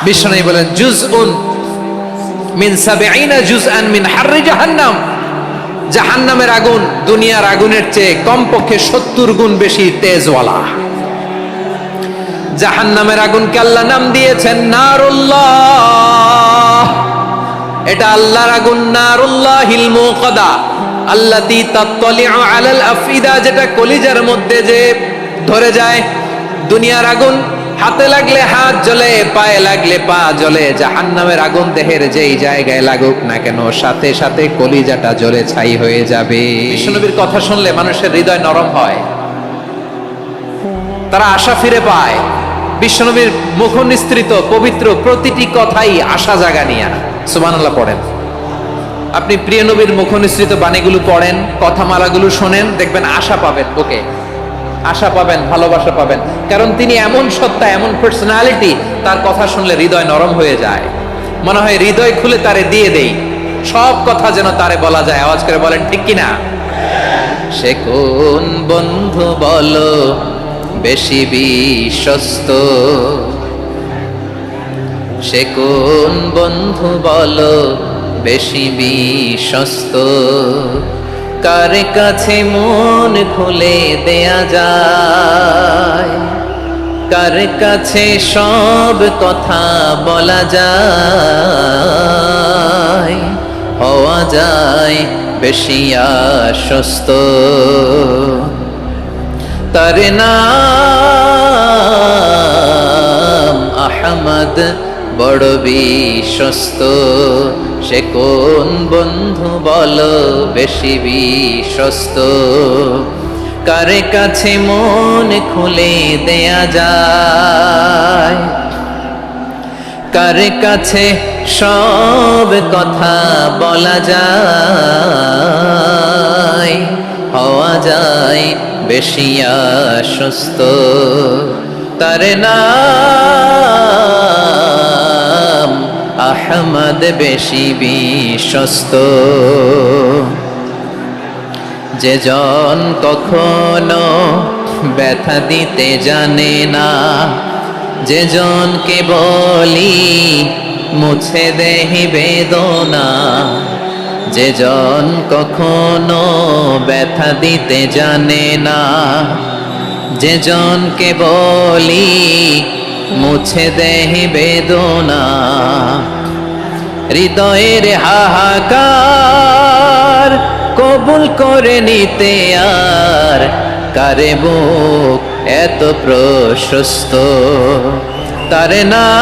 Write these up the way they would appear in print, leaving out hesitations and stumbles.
বিষ্ণু বলেন জুজউন মিন 70 জুজআন মিন হাররি জাহান্নাম। জাহান্নামের আগুন দুনিয়ার আগুনের চেয়ে কমপক্ষে 70 গুণ বেশি তেজওয়ালা। জাহান্নামের আগুনকে আল্লাহ নাম দিয়েছেন নারুল্লাহ। এটা আল্লাহর আগুন, নারুল্লাহিল মুকাদা আল্লাতী তাত্তালিউ আলাল আফইদা, যেটা কলিজার মধ্যে যে ধরে যায়। দুনিয়ার আগুন হাতে লাগলে হাত জ্বলে, পায়ে লাগলে পা জ্বলে। জাহান্নামের আগুন দেহের যেই জায়গায় লাগুক না কেন, সাথে সাথে কলিজাটা জ্বলে ছাই হয়ে যাবে। বিশ্বনবীর কথা শুনলে মানুষের হৃদয় নরম হয়, তারা আশা ফিরে পায়। বিশ্বনবীর মুখ নিঃসৃত পবিত্র প্রতিটি কথাই আশা জাগানিয়া। সুবহানাল্লাহ পড়েন। আপনি প্রিয় নবীর মুখ নিঃসৃত বাণীগুলো পড়েন, কথামালাগুলো শোনেন, দেখবেন আশা পাবেন, ওকে আশা পাবেন, ভালোবাসা পাবেন। কারণ তিনি এমন সত্তা, এমন পার্সোনালিটি, তার কথা শুনলে হৃদয় নরম হয়ে যায়। মনে হয় হৃদয় খুলে তারে দিয়ে দেই, সব কথা যেন তারে বলা যায়। আওয়াজ করে বলেন ঠিক কিনা? সে কোন বন্ধু বলো বেশি বিশ্বস্ত, সে কোন বন্ধু বলো বেশি বিশ্বস্ত, কার কাছে মন খুলে দেয়া যায়, কার কাছে সব কথা বলা যায়, হওয়া যায় বেশি আশ্বস্ত। তার নাম আহমদ, বড় বিশ্বস্ত। সে কোন বন্ধু বলো বেশি বিশ্বস্ত, কার কাছে মন খুলে দেয়া যায়, কার কাছে সব কথা বলা যায়, হওয়া যায় বেশি আশ্বস্ত। তার নাম আহমদ, বেশি বিশ্বস্ত। যে জন কখনো ব্যথা দিতে জানে না, যে জনকে বলি মুছে দেহি বেদনা, যে জন কখনো ব্যথা দিতে জানে না, যে জনকে বলি মুছে দেহি বেদনা, হৃদয়ের হাহাকার কবুল করে নিতে আর কারে বুক এত প্রশস্ত। তার নাম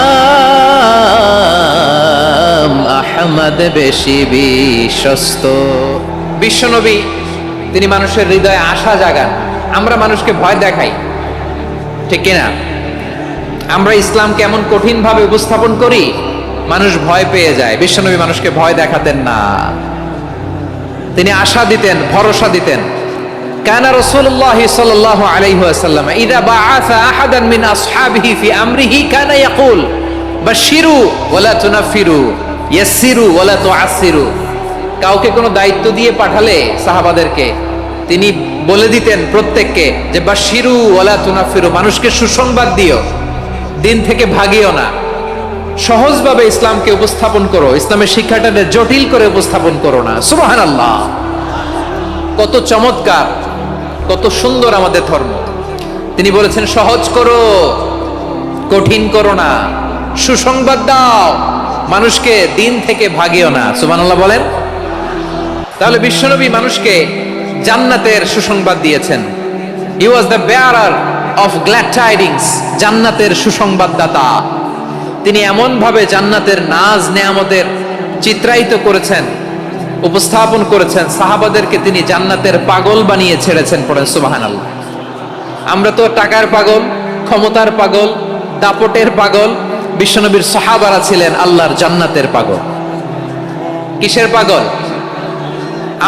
আহমদ, বেশি বিশ্বস্ত। বিশ্বনবী তিনি মানুষের হৃদয়ে আশা জাগান। আমরা মানুষকে ভয় দেখাই, ঠিক কিনা? আমরা ইসলামকে এমন কঠিন ভাবে উপস্থাপন করি, মানুষ ভয় পেয়ে যায়। বিশ্বনবী মানুষকে ভয় দেখাতেন না, তিনি আশা দিতেন, ভরসা দিতেন। কানা রাসূলুল্লাহ সাল্লাল্লাহু আলাইহি ওয়াসাল্লাম ইযা বাআসা আহাদান মিন আসহাবিহি ফি আমরিহি কানা ইয়াকুল বাশশিরু ওয়ালা তুনাফিরু, ইয়াসসিরু ওয়ালা তুআসসিরু। কাউকে কোনো দায়িত্ব দিয়ে পাঠালে সাহাবাদেরকে তিনি বলে দিতেন প্রত্যেককে যে বাশশিরু ওয়ালা তুনাফিরু, মানুষকে সুসংবাদ দিও, দিন থেকে ভাগিও না। সহজভাবে ইসলামকে উপস্থাপন করো, ইসলামের শিক্ষাটাকে জটিল করে উপস্থাপন করো না। সুবহানাল্লাহ, কত চমৎকার, কত সুন্দর আমাদের ধর্ম। তিনি বলেছেন সহজ করো, কঠিন করো না, সুসংবাদ দাও, মানুষকে দিন থেকে ভাগিও না। সুবহানাল্লাহ বলেন। তাহলে বিশ্বনবী মানুষকে জান্নাতের সুসংবাদ দিয়েছেন। He was the bearer of glad tidings, জান্নাতের সুসংবাদদাতা। তিনি এমন ভাবে জান্নাতের নাজ নেয়ামতের চিত্রায়িত করেছেন, উপস্থাপন করেছেন, সাহাবাদেরকে তিনি জান্নাতের পাগল বানিয়ে ছেড়েছেন। পড়েন সুবহানাল্লাহ। আমরা তো টাকার পাগল, ক্ষমতার পাগল, দাপটের পাগল। বিশ্বনবীর সাহাবারা ছিলেন আল্লাহর জান্নাতের পাগল। কিসের পাগল?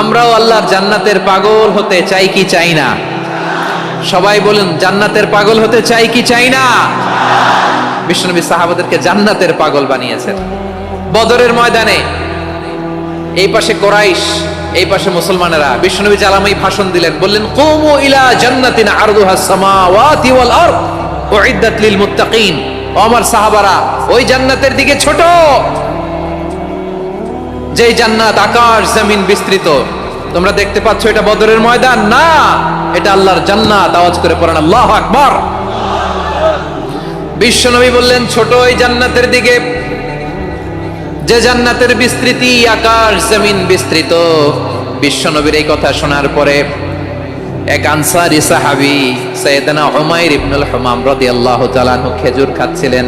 আমরাও আল্লাহর জান্নাতের পাগল হতে চাই কি চাই না? সবাই বলেন, জান্নাতের পাগল হতে চাই কি চাই না? বিশ্বনবী সাহাবাদেরকে জান্নাতের পাগল বানিয়েছেন। বদরের ময়দানে এই পাশে কোরাইশ, এই পাশে মুসলমানেরা। বিশ্বনবী জালামাই ভাষণ দিলেন, বললেন কুমু ইলা জান্নাতিন আরদুহা সামাওয়াতি ওয়াল আরদ উইদ্দাত লিল মুত্তাকিন। ও আমার সাহাবারা, ওই জান্নাতের দিকে ছোট, যেই জান্নাত আকাশ জমিন বিস্তৃত। তোমরা দেখতে পাচ্ছ এটা বদরের ময়দান না, এটা আল্লাহর জান্নাত। আওয়াজ করে পড়েন আল্লাহু আকবার। বিশ্বনবী বললেন ছোট ওই জান্নাতের দিকে যে জান্নাতের বিস্তৃতি আকাশ জমিন বিস্তৃত। বিশ্বনবীর এই কথা শোনার পরে এক আনসারী সাহাবী সাইয়েদনা উমাইর ইবনুল হুমাম রাদিয়াল্লাহু তাআলা আনহু খেজুর খাচ্ছিলেন।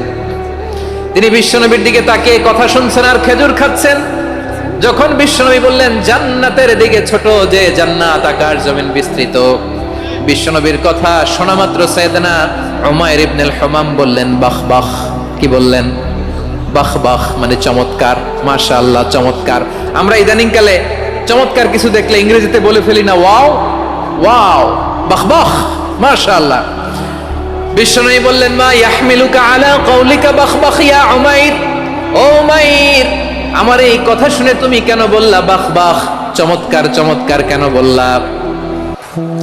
তিনি বিশ্বনবীর দিকে তাকিয়ে কথা শুনছেন আর খেজুর খাচ্ছেন। যখন বিশ্বনবী বললেন জান্নাতের দিকে ছোট যে জান্নাত আকাশ জমিন বিস্তৃত, বিশ্বনবীর কথা শোনা মাত্র সাইয়েদনা উমাইর ইবনুল হুমাম বললেন বাহ বাহ। কি বললেন? বাহ বাহ মানে চমৎকার, মাশাআল্লাহ চমৎকার। আমরা ইদানিং কালে চমৎকার কিছু দেখলে ইংরেজিতে বলে ফেলি না ওয়াও ওয়াও, বাহ বাহ, মাশাআল্লাহ। বিশ্বনবী বললেন মা ইয়াহমিলুকা আলা কওলিকা বাহ বাহ ইয়া উমাইর। ও উমাইর, আমার এই কথা শুনে তুমি কেন বললা বাহ বাহ, চমৎকার চমৎকার কেন বললা?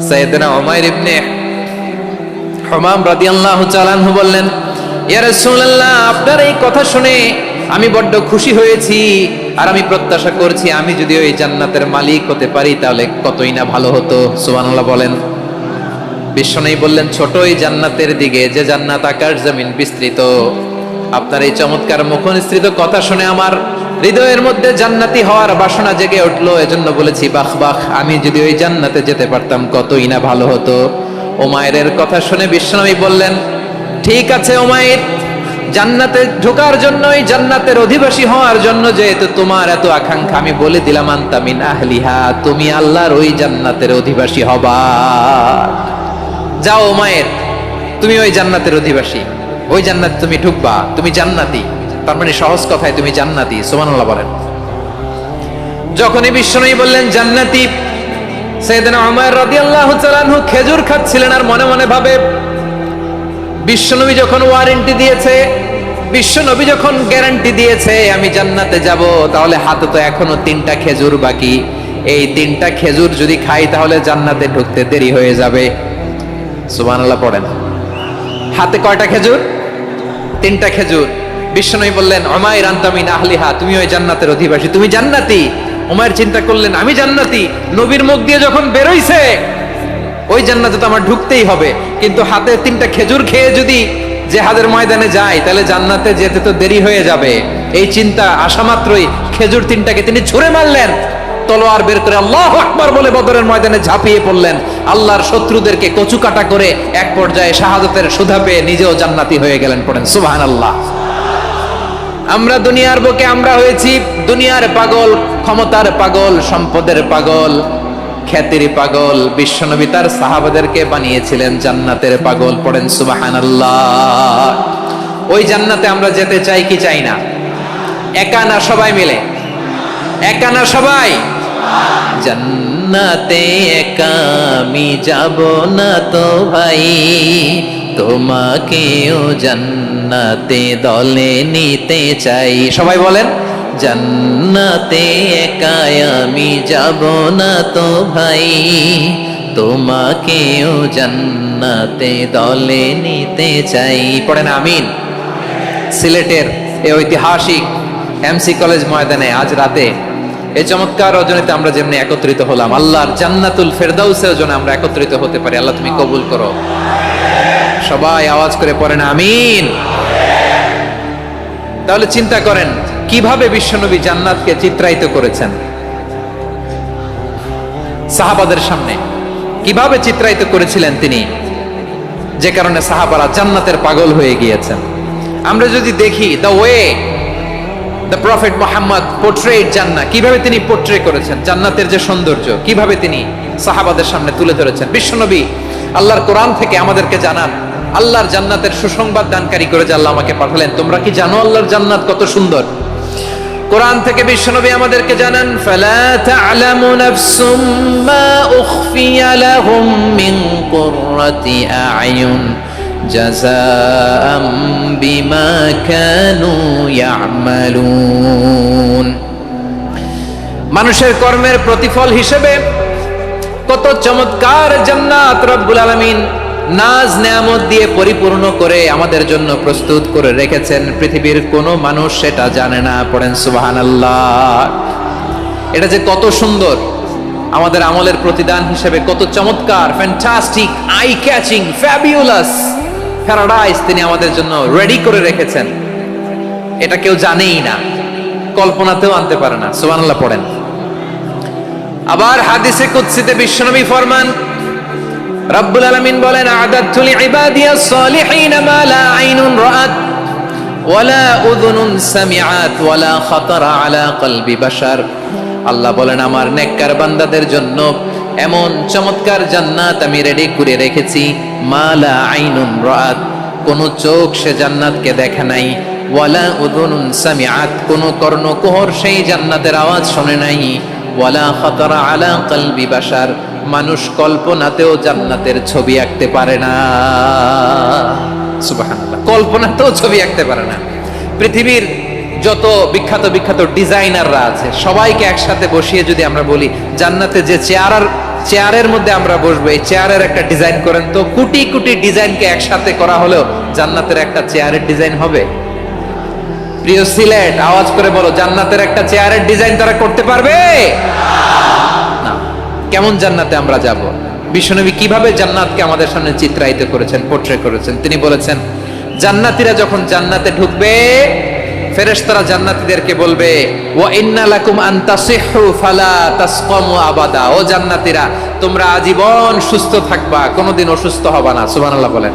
সাইয়েদনা উমাইর ইবনে হুমাম রাদিয়াল্লাহু তাআলা আনহু বললেন ইয়া রাসূলুল্লাহ, আপনার এই কথা শুনে আমি বড্ড খুশি হয়েছি, আর আমি প্রত্যাশা করছি আমি যদি ওই জান্নাতের মালিক হতে পারি তাহলে কতই না ভালো হতো। সুবহানাল্লাহ বলেন। বিশ্বনবী বললেন ছোট ওই জান্নাতের দিকে যে জান্নাত আকাশ জমিন বিস্তৃত। আপনার এই চমৎকার মুখনিসৃত কথা শুনে আমার হৃদয়ের মধ্যে জান্নাতি হওয়ার বাসনা জেগে উঠলো, এজন্য বলেছি বাহ বাহ, আমি যদি ওই জান্নাতে যেতে পারতাম কতই না ভালো হতো। উমাইরের কথা শুনে বিশ্বনবী বললেন ঠিক আছে উমাইর, জান্নাতে ঢোকার জন্য, এই জান্নাতের অধিবাসী হওয়ার জন্য যেহেতু তোমার এত আকাঙ্ক্ষা, আমি বলে দিলাম আনতা মিন আহলিহা, তুমি আল্লাহর ওই জান্নাতের অধিবাসী হবা। যাও উমাইর, তুমি ওই জান্নাতের অধিবাসী, ওই জান্নাতে তুমি ঢুকবা, তুমি জান্নাতি। তার মানে সহজ কথায় তুমি জান্নাতি। সুবহানাল্লাহ বলেন। যখনই বিশ্বনবী বললেন জান্নাতি, সাইয়েদনা উমাইর রাদিয়াল্লাহু তাআলা আনহু খেজুর খাচ্ছিলেন আর মনে মনে ভাবে বিশ্বনবী যখন ওয়ারেন্টি দিয়েছে, বিশ্বনবী যখন গ্যারান্টি দিয়েছে আমি জান্নাতে যাব, তাহলে হাতে তো এখনো 3টা খেজুর বাকি। এই 3টা খেজুর যদি খাই তাহলে জান্নাতে ঢুকতে দেরি হয়ে যাবে। সুবহানাল্লাহ পড়েন। হাতে কয়টা খেজুর? 3টা খেজুর। বিশ্বনবী বললেন উমাইর আনতা মিন আহলিহা, তুমি ওই জান্নাতের অধিবাসী, তুমি জান্নাতি। উমাইর চিন্তা করলেন আমি জান্নাতি, নবীর মুখ দিয়ে যখন বেরোইছে ওই জান্নাতে তো আমার ঢুকতেই হবে, কিন্তু হাতে 3টা খেজুর খেয়ে যদি জিহাদের ময়দানে যায় তাহলে জান্নাতে যেতে তো দেরি হয়ে যাবে। এই চিন্তা আসা মাত্রই খেজুর 3টাকে তিনি ছুঁড়ে মারলেন, তলোয়ার বের করে আল্লাহু আকবার বলে বদরের ময়দানে ঝাঁপিয়ে পড়লেন। আল্লাহর শত্রুদেরকে কচুকাটা করে এক পর্যায়ে শাহাদাতের সুধা পেয়ে নিজেও জান্নাতি হয়ে গেলেন। পড়েন সুবহানাল্লাহ। আমরা দুনিয়ার বুকে আমরা হয়েছি দুনিয়ার পাগল, ক্ষমতার পাগল, সম্পদের পাগল, খ্যাতির পাগল। বিশ্বনবী তার সাহাবাদেরকে বানিয়েছিলেন জান্নাতের পাগল। পড়েন সুবহানাল্লাহ। ওই জান্নাতে আমরা যেতে চাই কি চাই না? একা না সবাই মিলে? একা না সবাই? জান্নাতে একা আমি যাব না তো ভাই, তোমাকেও জান্নাতে দলে নিতে চাই। সবাই বলেন জান্নাতে একা আমি যাব না তো ভাই, তোমাকেও জান্নাতে দলে নিতে চাই। পড়েন আমিন। সিলেটের এই ঐতিহাসিক এমসি কলেজ ময়দানে আজ রাতে এই চমৎকার রজনীতে আমরা যেমনি একত্রিত হলাম, আল্লাহর জান্নাতুল ফেরদাউসের জন্য আমরা একত্রিত হতে পারি। আল্লাহ তুমি কবুল করো। সবাই আওয়াজ করে পড়েন আমিন। তাহলে চিন্তা করেন কিভাবে বিশ্বনবী জান্নাতকে চিত্রায়িত করেছেন সাহাবাদের সামনে, কিভাবে চিত্রায়িত করেছিলেন তিনি, যে কারণে সাহাবারা জান্নাতের পাগল হয়ে গিয়েছেন। আমরা যদি দেখি the way the prophet Muhammad portrait জান্নাত, কিভাবে তিনি পোর্ট্রে করেছেন জান্নাতের যে সৌন্দর্য, কিভাবে তিনি সাহাবাদের সামনে তুলে ধরেছেন। বিশ্বনবী আল্লাহর কোরআন থেকে আমাদেরকে জানান আল্লাহর জান্নাতের সুসংবাদ দানকারী করে যে আল্লাহ আমাকে পাঠালেন। তোমরা কি জানো আল্লাহর জান্নাত কত সুন্দর? কোরআন থেকে বিশ্বনবী আমাদেরকে জানান ফালা তা'লামু নাফসুম মা উখফিয়া লাহুম মিন কুররাতি আ'য়ুন জাযাআম বিমা কানু ইয়া'মালুন। মানুষের কর্মের প্রতিফল হিসেবে কত চমৎকার জান্নাত রব্বুল আলামিন নাজ নেয়ামত দিয়ে পরিপূর্ণ করে আমাদের জন্য প্রস্তুত করে রেখেছেন, পৃথিবীর কোনো মানুষ সেটা জানে না। পড়েন সুবহানাল্লাহ। এটা যে কত সুন্দর, আমাদের আমলের প্রতিদান হিসেবে কত চমৎকার, fantastic, eye catching, fabulous paradise তিনি আমাদের জন্য রেডি করে রেখেছেন, এটা কেউ জানেই না, কল্পনাতেও আনতে পারে না। সুবহানাল্লাহ পড়েন। আবার হাদিসে কুদসিতে বিশ্বনবী ফরমান, রব্বুল আলামিন বলেন, আ'দাতু লিইবাদিয়াস সালিহিন মা লা আইনুন রাআত ওয়ালা উযুনুন সামিআত ওয়ালা খাতারা আলা কলবি বাশার। আল্লাহ বলেন, আমার নেককার বান্দাদের জন্য এমন চমৎকার জান্নাত আমি রেডি করে রেখেছি, মা লা আইনুন রাআত, কোন চোখ সে জান্নাতকে দেখে নাই, ওয়ালা উযুনুন সামিআত, কোন কর্ণকুহর সেই জান্নাতের আওয়াজ শোনে নাই, ওয়ালা খাতারা আলা কলবি বাশার, মানুষ কল্পনাতেও জান্নাতের ছবি আঁকতে পারে না। সুবহানাল্লাহ, কল্পনাতেও ছবি আঁকতে পারে না। পৃথিবীর যত বিখ্যাত বিখ্যাত ডিজাইনাররা আছে সবাইকে একসাথে বসিয়ে যদি আমরা বলি জান্নাতে যে চেয়ারের মধ্যে আমরা বসবো, এই চেয়ারের একটা ডিজাইন করেন তো, কোটি কোটি ডিজাইনকে একসাথে করা হলেও জান্নাতের একটা চেয়ারের ডিজাইন হবে? প্রিয় সিলেট, আওয়াজ করে বলো, জান্নাতের একটা চেয়ারের ডিজাইন তারা করতে পারবে না। কেমন জান্নাতে আমরা যাব? বিশ্বনবী কিভাবে জান্নাতকে আমাদের সামনে চিত্রায়িত করেছেন, পোট্রে করেছেন? তিনি বলেছেন, জান্নাতীরা যখন জান্নাতে ঢুকবে, ফেরেশতারা জান্নাতীদেরকে বলবে, ওয়া ইন্না লাকুম আন তাসিহু ফালা তাসকামু আবাদা, ও জান্নাতীরা তোমরা আজীবন সুস্থ থাকবা, কোনোদিন অসুস্থ হবা না। সুবহানাল্লাহ বলেন।